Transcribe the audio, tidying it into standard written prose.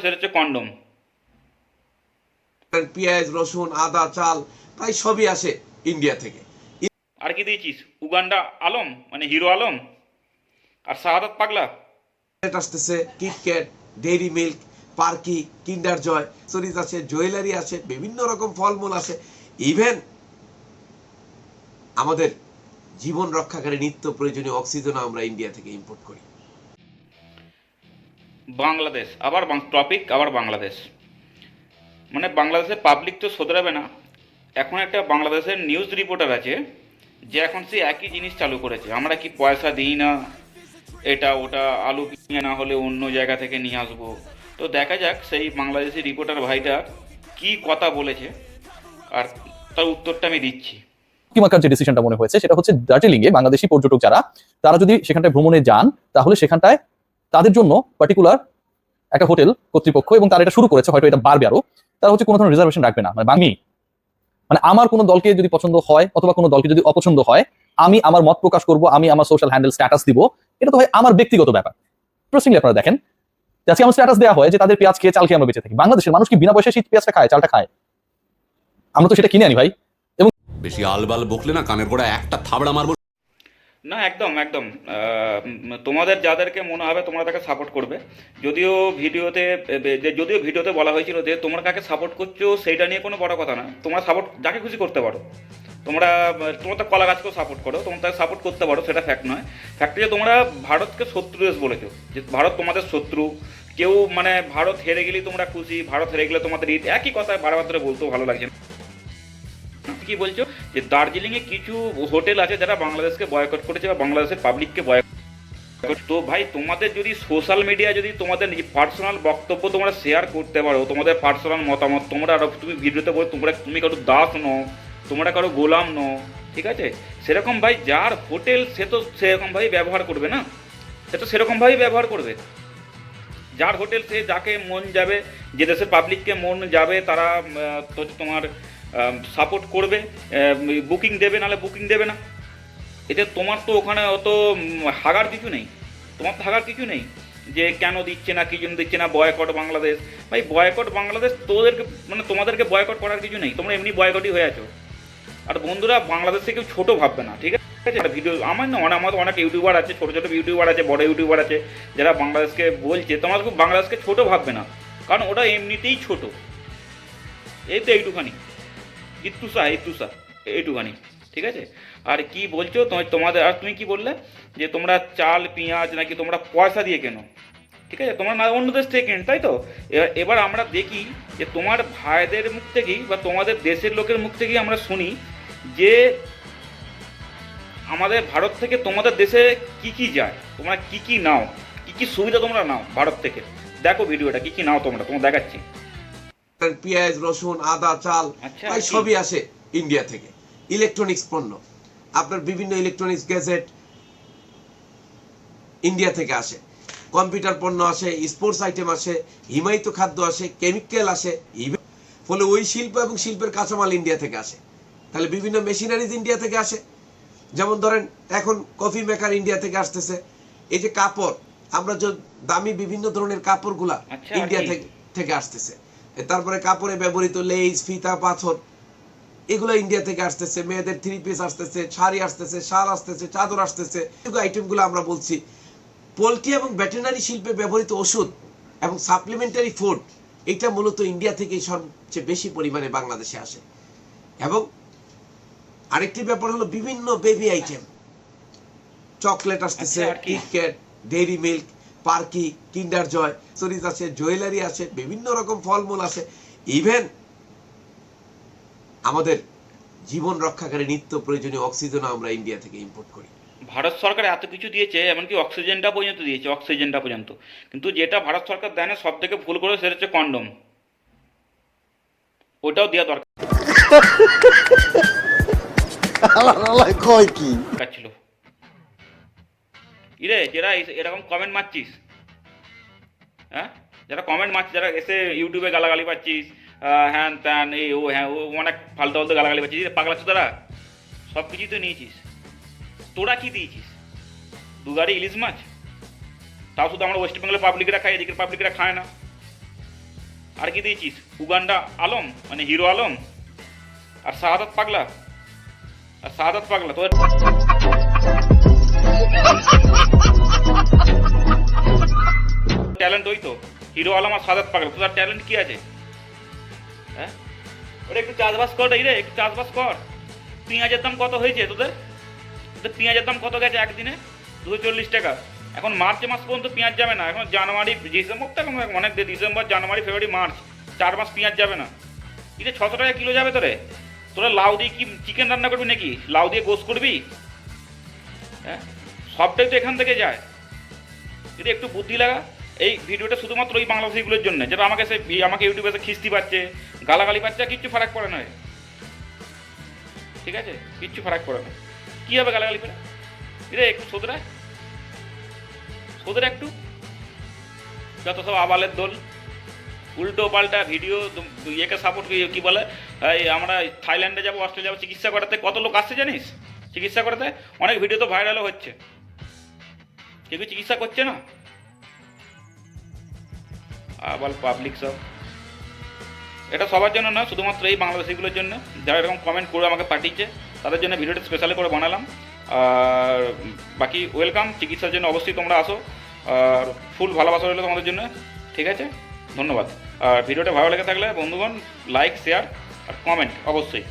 সেটা হচ্ছে কন্ডম। পেঁয়াজ, রসুন, আদা, চাল প্রায় সবই আসে ইন্ডিয়া থেকে। আর কি দিয়েছিস? উগান্ডা আলম, মানে হিরো আলম আর শাহাদাত পাগলা। আসতেছে কিটক্যাট, ডেইরি মিল্ক, পার্কি, কিন্ডার জয়, সরিজ আছে, জুয়েলারি আছে, বিভিন্ন রকম ফলমূল আছে। ইভেন আমাদের জীবন রক্ষাকারী নিত্য প্রয়োজনীয় অক্সিজেন আমরা ইন্ডিয়া থেকে ইম্পোর্ট করি। বাংলাদেশ আবার টপিক, আবার বাংলাদেশ, মানে বাংলাদেশের পাবলিক তো শোধরাবে না। এখন একটা বাংলাদেশের নিউজ রিপোর্টার আছে যে এখন সে একই জিনিস চালু করেছে, আমরা কি পয়সা দিই না, এটা ওটা আলু কিনে না হলে অন্য জায়গা থেকে নিয়ে আসবো। তো দেখা যাক সেই বাংলাদেশি রিপোর্টার ভাইটা কি কথা বলেছে, আর তার উত্তরটা আমি দিচ্ছি। কিমাকার যে ডিসিশনটা মনে হয়েছে সেটা হচ্ছে দার্জিলিং এ বাংলাদেশি পর্যটক যারা তারা যদি সেখানটায় ভ্রমণে যান তাহলে সেখানটায় তাদের জন্য পার্টিকুলার একটা হোটেল কর্তৃপক্ষ, এবং তারা এটা শুরু করেছে, হয়তো এটা বাড়বে আরো, তারা হচ্ছে কোনো ধরনের রিজার্ভেশন রাখবে না। মানে আমার কোনো দলকে যদি পছন্দ হয় অথবা কোনো দলকে যদি অপছন্দ হয়, আমি আমার মত প্রকাশ করব, আমি আমার সোশ্যাল হ্যান্ডেল স্ট্যাটাস দিব, এটা তো হয় আমার ব্যক্তিগত ব্যাপার। ইন্টারেস্টিংলি আপনারা দেখেন আজকে আমার স্ট্যাটাস দেওয়া হয় যে তাদের পেঁয়াজ খেয়ে চাল খেয়ে আমরা বেঁচে থাকি। বাংলাদেশের মানুষ কি বিনা পয়সায় শীত পেঁয়াজটা খায়, চালটা খায়? আমরা তো সেটা কিনে আনি ভাই। বেশি আলবাল বকলে না কানের গোড়া একটা থাবড়া মারবো। না, একদম একদম তোমাদের যাদেরকে মনে হবে তোমরা তাকে সাপোর্ট করবে। যদিও ভিডিওতে বলা হয়েছিল যে তোমরা কাকে সাপোর্ট করছো সেইটা নিয়ে কোনো বড় কথা না, তোমরা সাপোর্ট যাকে খুশি করতে পারো। তোমরা তো কলা গাছকেও সাপোর্ট করো, তোমরা তাকে সাপোর্ট করতে পারো, সেটা ফ্যাক্ট নয়। ফ্যাক্ট যে তোমরা ভারতকে শত্রু দেশ বলেছো, যে ভারত তোমাদের শত্রু। কেউ মানে ভারত হেরে গেলেই তোমরা খুশি, ভারত হেরে গেলে তোমাদের ঈদ, একই কথা বারবার ধরে বলতেও ভালো লাগছে না। কি বলছো যে দার্জিলিং এ কিছু হোটেল আছে যারা বাংলাদেশকে বয়কট করেছে বা বাংলাদেশের পাবলিককে বয়কট। তো ভাই তোমাদের যদি সোশ্যাল মিডিয়া যদি তোমাদের পার্সোনাল বক্তব্য তোমরা শেয়ার করতে পারো, তোমাদের পার্সোনাল মতামত তোমরা, তুমি ভিডিওতে বলো তুমি কারো দাস নও, তোমরা কারো গোলাম নও, ঠিক আছে? সেরকম ভাই যার হোটেল সে তো সেরকম ভাই ব্যবহার করবে না, সে তো সেরকম ভাবেই ব্যবহার করবে। যার হোটেল সে যাকে মন যাবে, যে দেশের পাবলিককে মন যাবে তারা তোমার সাপোর্ট করবে, বুকিং দেবে, নাহলে বুকিং দেবে না। এতে তোমার তো ওখানে অত হাগার কিছু নেই, তোমার তো হাগার কিছু নেই যে কেন দিচ্ছে না, কি জন্য দিচ্ছে না, বয়কট বাংলাদেশ। ভাই বয়কট বাংলাদেশ তোদেরকে মানে তোমাদেরকে বয়কট করার কিছু নেই, তোমরা এমনি বয়কটই হয়ে আছো। আর বন্ধুরা, বাংলাদেশে কেউ ছোটো ভাববে না, ঠিক আছে? ভিডিও আমার না আমাদের অনেক ইউটিউবার আছে, ছোটো ছোটো ইউটিউবার আছে, বড় ইউটিউবার আছে, যারা বাংলাদেশকে বলছে, তোমরা বাংলাদেশকে ছোটো ভাববে না, কারণ ওটা এমনিতেই ছোটো। এই তো এইটুখানি, ইত্তুসা এইটুখানি, ঠিক আছে? আর কি বলছো তোমাদের, আর তুমি কি বললে যে তোমরা চাল পেঁয়াজ নাকি তোমরা পয়সা দিয়ে কেনো, ঠিক আছে? তোমরা না অন্য দেশ থেকে কেন, তাই তো? এবার আমরা দেখি যে তোমার ভাইদের মুখ থেকেই বা তোমাদের দেশের লোকের মুখ থেকেই আমরা শুনি যে আমাদের ভারত থেকে তোমাদের দেশে কি কি যায়, তোমরা কি কি নাও, কি কি সুবিধা তোমরা নাও ভারত থেকে। দেখো ভিডিওটা, কি কি নাও তোমরা দেখাচ্ছি। পেঁয়াজ, রসুন, আদা, চাল প্রায় সবই আসে ইন্ডিয়া থেকে। ইলেকট্রনিক্স পণ্য, আপনার বিভিন্ন ইলেকট্রনিক্স গ্যাজেট ইন্ডিয়া থেকে আসে, কম্পিউটার পণ্য আসে, স্পোর্টস আইটেম আসে, হিমায়িত খাদ্য আসে, কেমিক্যাল আসে। ফলে ওই শিল্প এবং শিল্পের কাঁচামাল ইন্ডিয়া থেকে আসে। তাহলে বিভিন্ন মেশিনারিজ ইন্ডিয়া থেকে আসে। যেমন ধরেন এখন কফি মেকার ইন্ডিয়া থেকে আসতেছে। এই যে কাপড়, আমরা যে দামি বিভিন্ন ধরনের কাপড়গুলা ইন্ডিয়া থেকে আসতেছে। তারপরে কাপড়ে ব্যবহৃত লেস, ফিতা, পাথর, এগুলো ইন্ডিয়া থেকে আসতেছে। মেয়েদের থ্রি পিস আসতেছে, শাড়ি আসতেছে, শাল আসতেছে, চাদর আসতেছে। আইটেমগুলো আমরা বলছি। পোল্ট্রি এবং ভেটেরিনারি শিল্পে ব্যবহৃত ওষুধ এবং সাপ্লিমেন্টারি ফুড, এটা মূলত ইন্ডিয়া থেকেই সবচেয়ে বেশি পরিমাণে বাংলাদেশে আসে। এবং আরেকটি ব্যাপার হলো বিভিন্ন বেবি আইটেম, চকলেট আসতেছে, কিটক্যাট, ডেইরি মিল্ক, পার্কি, কিন্ডার জয়, সরিজ আছে, জুয়েলারি আছে, বিভিন্ন রকম ফলমূল আছে। ইভেন আমাদের জীবন রক্ষাকারী নিত্য প্রয়োজনীয় অক্সিজেন আমরা ইন্ডিয়া থেকে ইম্পোর্ট করি। ভারত সরকার এত কিছু দিয়েছে, এমনকি অক্সিজেনটা পর্যন্ত দিয়েছে, অক্সিজেনটা পর্যন্ত। কিন্তু যেটা ভারত সরকার দেয় না সব থেকে ভুল করে, সেটা হচ্ছে কন্ডম। ওটাও দেওয়া দরকার ছিল। ইরে যারা এরকম কমেন্ট মারছিস, হ্যাঁ, যারা কমেন্ট মারছিস, যারা এসে ইউটিউবে গালাগালি পাচ্ছিস, হ্যান ত্যান, এই ও হ্যাঁ ও অনেক ফালতু ফালতু গালাগালি পাচ্ছিস, পাগলা চোদারা, সব কিছুই তো নিয়েছিস। তোরা কি দিয়েছিস? 2 গাড়ি ইলিশ মাছ, তাও শুধু আমরা ওয়েস্ট বেঙ্গলের পাবলিকরা খাই, এদিকের পাবলিকরা খায় না। আর কি দিয়েছিস? উগান্ডা আলম মানে হিরো আলম, আর শাহাদাত পাগলা, তোদের ট্যালেন্ট ওই তো হিরো আলম আর শাহাদাত পাগলা। তোদের ট্যালেন্ট কি আছে? হ্যাঁ, ওরা একটু চাষবাস কর রে, একটু চাষবাস কর। পেঁয়াজের দাম কত হয়েছে তোদের? পেঁয়াজের দাম কত গেছে একদিনে? 240 টাকা। এখন মার্চ মাস পর্যন্ত পেঁয়াজ যাবে না, এখন জানুয়ারি ডিসেম্বর তো এখন অনেক ডিসেম্বর জানুয়ারি ফেব্রুয়ারি মার্চ 4 মাস পেঁয়াজ যাবে না। এটা 600 টাকা কিলো যাবে তোরে? তোরা লাউ দিয়ে কি চিকেন রান্না করবি নাকি? লাউ দিয়ে গোস করবি? হ্যাঁ, সবটাই তো এখান থেকে যায়। যদি একটু বুদ্ধি লাগা। এই ভিডিওটা শুধুমাত্র ওই বাংলাদেশিগুলোর জন্য, যেটা আমাকে ইউটিউবে এসে খিস্তি পাচ্ছে, গালাগালি পাচ্ছে, কিচ্ছু ফারাক পড়ে না। ঠিক আছে, কিচ্ছু ফারাক পড়ে না। কী হবে গালাগালি করে? রে একটু সোদরা একটু, যত সব আবালের দোল, উল্টো পাল্টা ভিডিও ইয়েকে সাপোর্ট, কি বলে এই আমরা থাইল্যান্ডে যাবো, অস্ট্রেলিয়া যাবো চিকিৎসা করাতে। কত লোক আসছে জানিস চিকিৎসা করাতে? অনেক ভিডিও তো ভাইরালও হচ্ছে, কেউ চিকিৎসা করছে না। আবার পাবলিক সব, এটা সবার জন্য না, শুধুমাত্র এই বাংলাদেশিগুলোর জন্য, যারা এরকম কমেন্ট করে আমাকে পাঠিয়েছে তাদের জন্য ভিডিওটা স্পেশালি করে বানালাম। আর বাকি ওয়েলকাম, চিকিৎসার জন্য অবশ্যই তোমরা আসো, আর ফুল ভালোবাসা রইলো তোমাদের জন্য। ঠিক আছে, ধন্যবাদ। আর ভিডিওটা ভালো লেগে থাকলে বন্ধুগণ লাইক, শেয়ার আর কমেন্ট অবশ্যই।